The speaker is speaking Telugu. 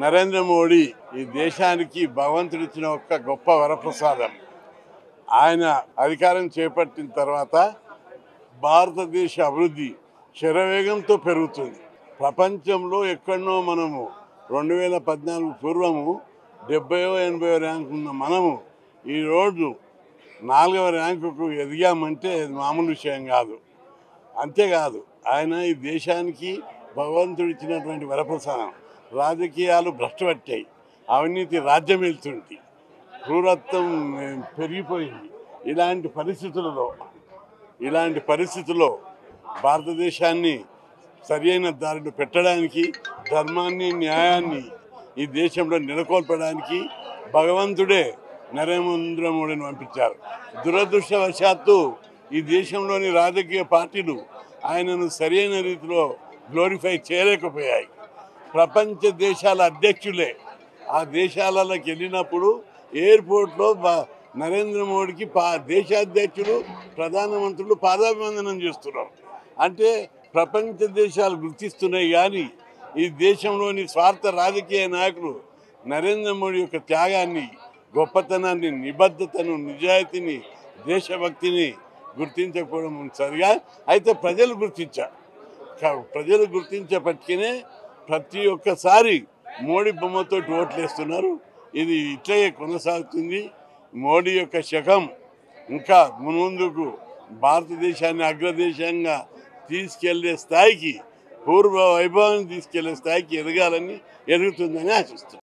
నరేంద్ర మోడీ ఈ దేశానికి భగవంతుడిచ్చిన ఒక గొప్ప వరప్రసాదం. ఆయన అధికారం చేపట్టిన తర్వాత భారతదేశ అభివృద్ధి శరవేగంతో పెరుగుతుంది. ప్రపంచంలో ఎక్కడనో మనము 2014 పూర్వము 70-80 ర్యాంకు ఉన్న మనము ఈరోజు 4వ ర్యాంకుకు ఎదిగామంటే అది మామూలు విషయం కాదు. అంతేకాదు ఆయన ఈ దేశానికి భగవంతుడిచ్చినటువంటి వరప్రసాదం. రాజకీయాలు భ్రష్టపట్టాయి, అవినీతి రాజ్యం వెళ్తుంది, క్రూరత్వం పెరిగిపోయింది. ఇలాంటి పరిస్థితుల్లో భారతదేశాన్ని సరైన దారిలో పెట్టడానికి, ధర్మాన్ని న్యాయాన్ని ఈ దేశంలో నెలకొల్పడానికి భగవంతుడే నరేంద్ర మోడీని పంపించారు. దురదృష్టవశాత్తు ఈ దేశంలోని రాజకీయ పార్టీలు ఆయనను సరైన రీతిలో గ్లోరిఫై చేయలేకపోయాయి. ప్రపంచ దేశాల అధ్యక్షులే ఆ దేశాలలోకి వెళ్ళినప్పుడు ఎయిర్పోర్ట్లో నరేంద్ర మోడీకి దేశాధ్యక్షులు, ప్రధానమంత్రులు పాదాభివందనం చేస్తున్నారు. అంటే ప్రపంచ దేశాలు గుర్తిస్తున్నాయి. కానీ ఈ దేశంలోని స్వార్థ రాజకీయ నాయకులు నరేంద్ర మోడీ యొక్క త్యాగాన్ని, గొప్పతనాన్ని, నిబద్ధతను, నిజాయితీని, దేశభక్తిని గుర్తించకపోవడం సరిగా. అయితే ప్రజలు గుర్తించబట్టినే ప్రతి ఒక్కసారి మోడీ బొమ్మతో ఓట్లేస్తున్నారు. ఇది ఇట్లే కొనసాగుతుంది. మోడీ యొక్క శకం ఇంకా ముందుకు భారతదేశాన్ని అగ్రదేశంగా తీసుకెళ్లే స్థాయికి, పూర్వ వైభవాన్ని తీసుకెళ్లే స్థాయికి ఎదగాలని, ఎదుగుతుందని ఆశిస్తున్నాను.